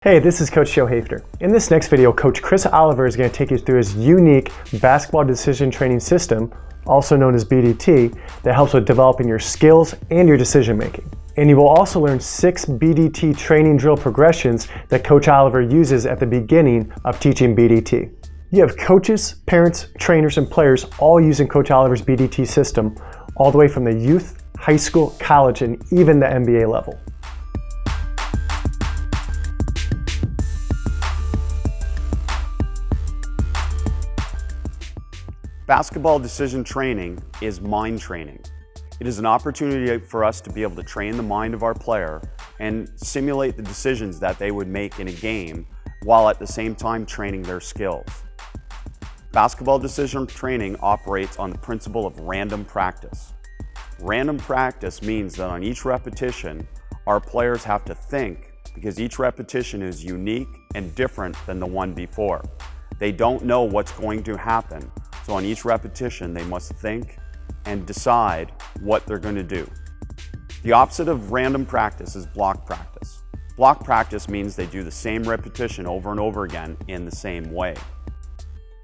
Hey, this is Coach Joe Hafner. In this next video, Coach Chris Oliver is going to take you through his unique basketball decision training system, also known as BDT, that helps with developing your skills and your decision making. And you will also learn 6 BDT training drill progressions that Coach Oliver uses at the beginning of teaching BDT. You have coaches, parents, trainers, and players all using Coach Oliver's BDT system, all the way from the youth, high school, college, and even the NBA level. Basketball decision training is mind training. It is an opportunity for us to be able to train the mind of our player and simulate the decisions that they would make in a game while at the same time training their skills. Basketball decision training operates on the principle of random practice. Random practice means that on each repetition, our players have to think because each repetition is unique and different than the one before. They don't know what's going to happen. So on each repetition, they must think and decide what they're going to do. The opposite of random practice is block practice. Block practice means they do the same repetition over and over again in the same way.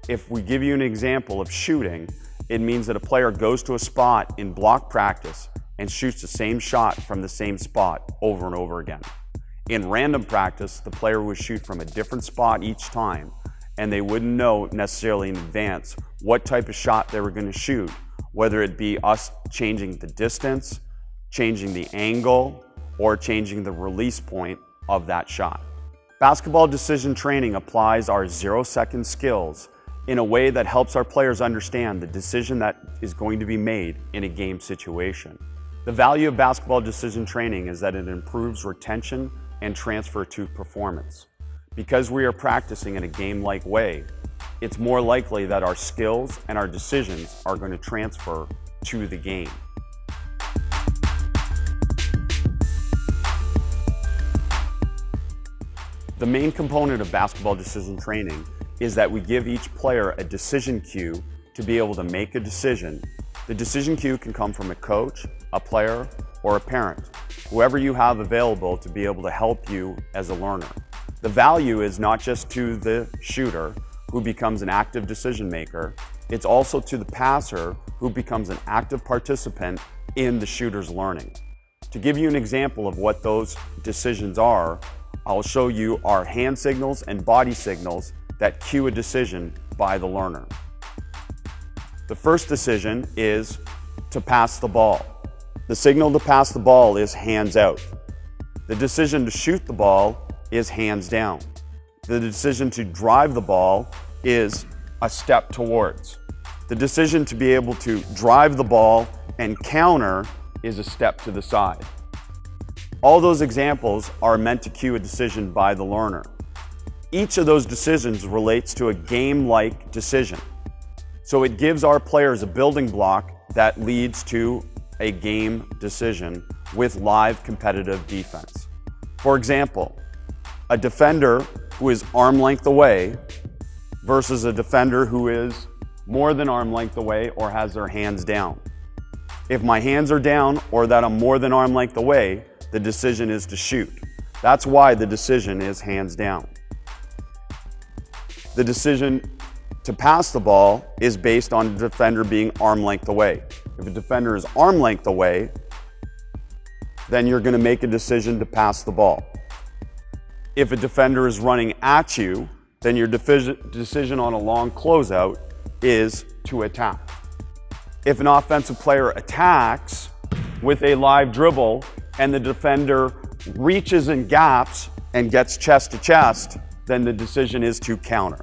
If we give you an example of shooting, it means that a player goes to a spot in block practice and shoots the same shot from the same spot over and over again. In random practice, the player would shoot from a different spot each time, and they wouldn't know necessarily in advance what type of shot they were going to shoot, whether it be us changing the distance, changing the angle, or changing the release point of that shot. Basketball decision training applies our 0-second skills in a way that helps our players understand the decision that is going to be made in a game situation. The value of basketball decision training is that it improves retention and transfer to performance. Because we are practicing in a game-like way, it's more likely that our skills and our decisions are going to transfer to the game. The main component of basketball decision training is that we give each player a decision cue to be able to make a decision. The decision cue can come from a coach, a player, or a parent, whoever you have available to be able to help you as a learner. The value is not just to the shooter, who becomes an active decision maker, it's also to the passer, who becomes an active participant in the shooter's learning. To give you an example of what those decisions are, I'll show you our hand signals and body signals that cue a decision by the learner. The first decision is to pass the ball. The signal to pass the ball is hands out. The decision to shoot the ball is hands down. The decision to drive the ball is a step towards. The decision to be able to drive the ball and counter is a step to the side. All those examples are meant to cue a decision by the learner. Each of those decisions relates to a game-like decision. So it gives our players a building block that leads to a game decision with live competitive defense. For example, a defender who is arm length away versus a defender who is more than arm length away or has their hands down. If my hands are down or that I'm more than arm length away, the decision is to shoot. That's why the decision is hands down. The decision to pass the ball is based on the defender being arm length away. If a defender is arm length away, then you're going to make a decision to pass the ball. If a defender is running at you, then your decision on a long closeout is to attack. If an offensive player attacks with a live dribble and the defender reaches and gaps and gets chest to chest, then the decision is to counter.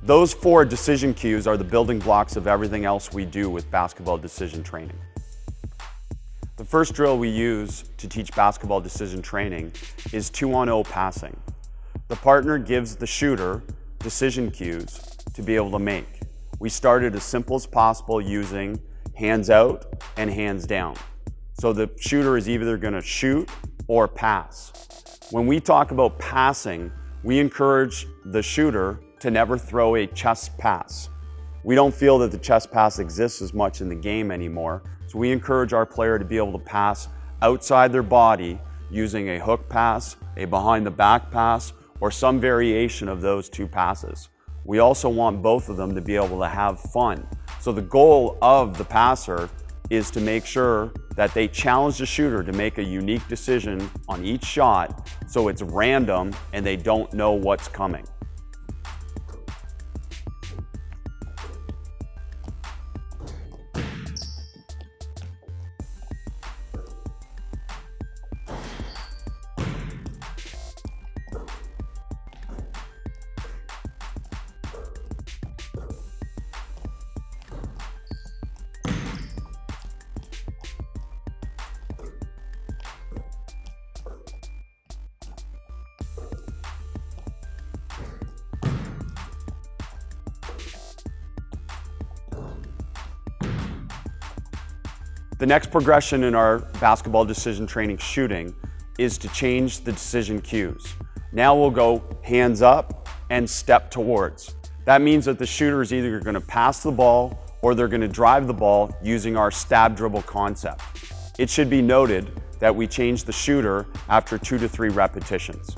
Those 4 decision cues are the building blocks of everything else we do with basketball decision training. The first drill we use to teach basketball decision training is 2-on-0 passing. The partner gives the shooter decision cues to be able to make. We started as simple as possible using hands out and hands down. So the shooter is either going to shoot or pass. When we talk about passing, we encourage the shooter to never throw a chest pass. We don't feel that the chest pass exists as much in the game anymore, so we encourage our player to be able to pass outside their body using a hook pass, a behind the back pass, or some variation of those two passes. We also want both of them to be able to have fun. So the goal of the passer is to make sure that they challenge the shooter to make a unique decision on each shot, so it's random and they don't know what's coming. The next progression in our basketball decision training shooting is to change the decision cues. Now we'll go hands up and step towards. That means that the shooter is either going to pass the ball or they're going to drive the ball using our stab dribble concept. It should be noted that we change the shooter after 2 to 3 repetitions.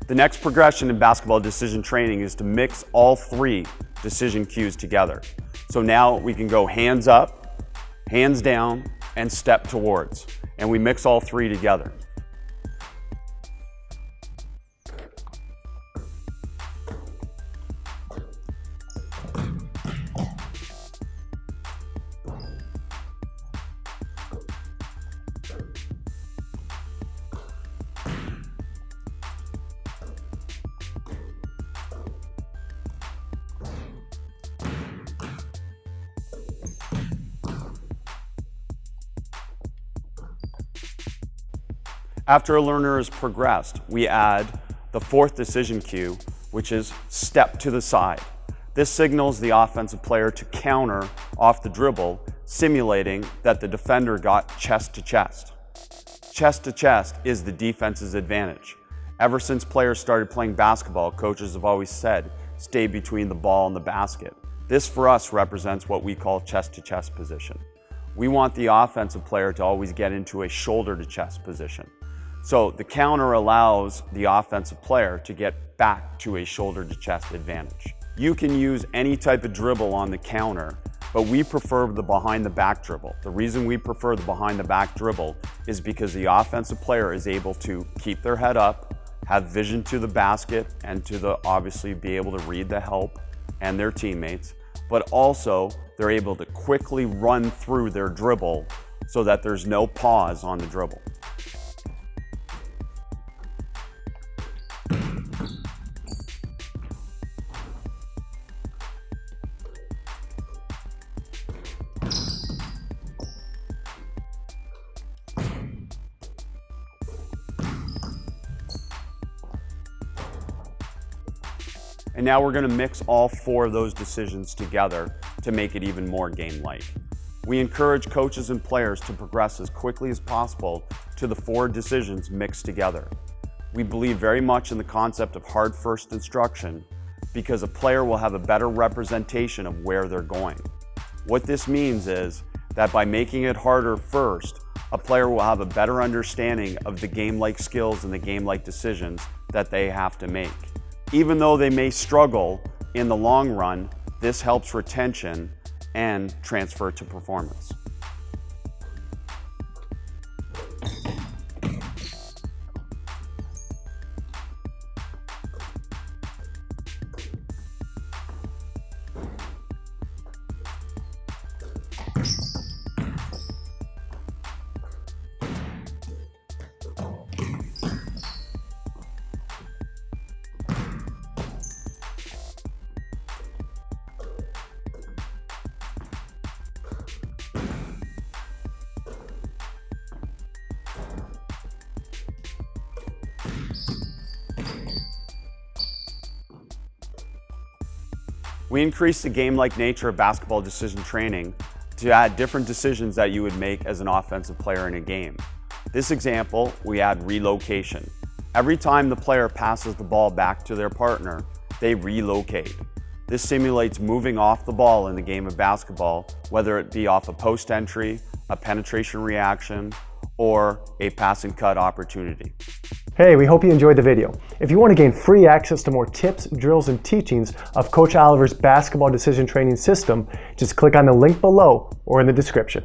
The next progression in basketball decision training is to mix all 3 decision cues together. So now we can go hands up, hands down, and step towards. And we mix all 3 together. After a learner has progressed, we add the 4th decision cue, which is step to the side. This signals the offensive player to counter off the dribble, simulating that the defender got chest to chest. Chest to chest is the defense's advantage. Ever since players started playing basketball, coaches have always said, stay between the ball and the basket. This for us represents what we call chest to chest position. We want the offensive player to always get into a shoulder to chest position. So the counter allows the offensive player to get back to a shoulder to chest advantage. You can use any type of dribble on the counter, but we prefer the behind the back dribble. The reason we prefer the behind the back dribble is because the offensive player is able to keep their head up, have vision to the basket, and to obviously be able to read the help and their teammates, but also they're able to quickly run through their dribble so that there's no pause on the dribble. And now we're going to mix all 4 of those decisions together to make it even more game-like. We encourage coaches and players to progress as quickly as possible to the 4 decisions mixed together. We believe very much in the concept of hard first instruction because a player will have a better representation of where they're going. What this means is that by making it harder first, a player will have a better understanding of the game-like skills and the game-like decisions that they have to make. Even though they may struggle in the long run, this helps retention and transfer to performance. We increase the game-like nature of basketball decision training to add different decisions that you would make as an offensive player in a game. This example, we add relocation. Every time the player passes the ball back to their partner, they relocate. This simulates moving off the ball in the game of basketball, whether it be off a post entry, a penetration reaction, or a pass and cut opportunity. Hey, we hope you enjoyed the video. If you want to gain free access to more tips, drills, and teachings of Coach Oliver's basketball decision training system, just click on the link below or in the description.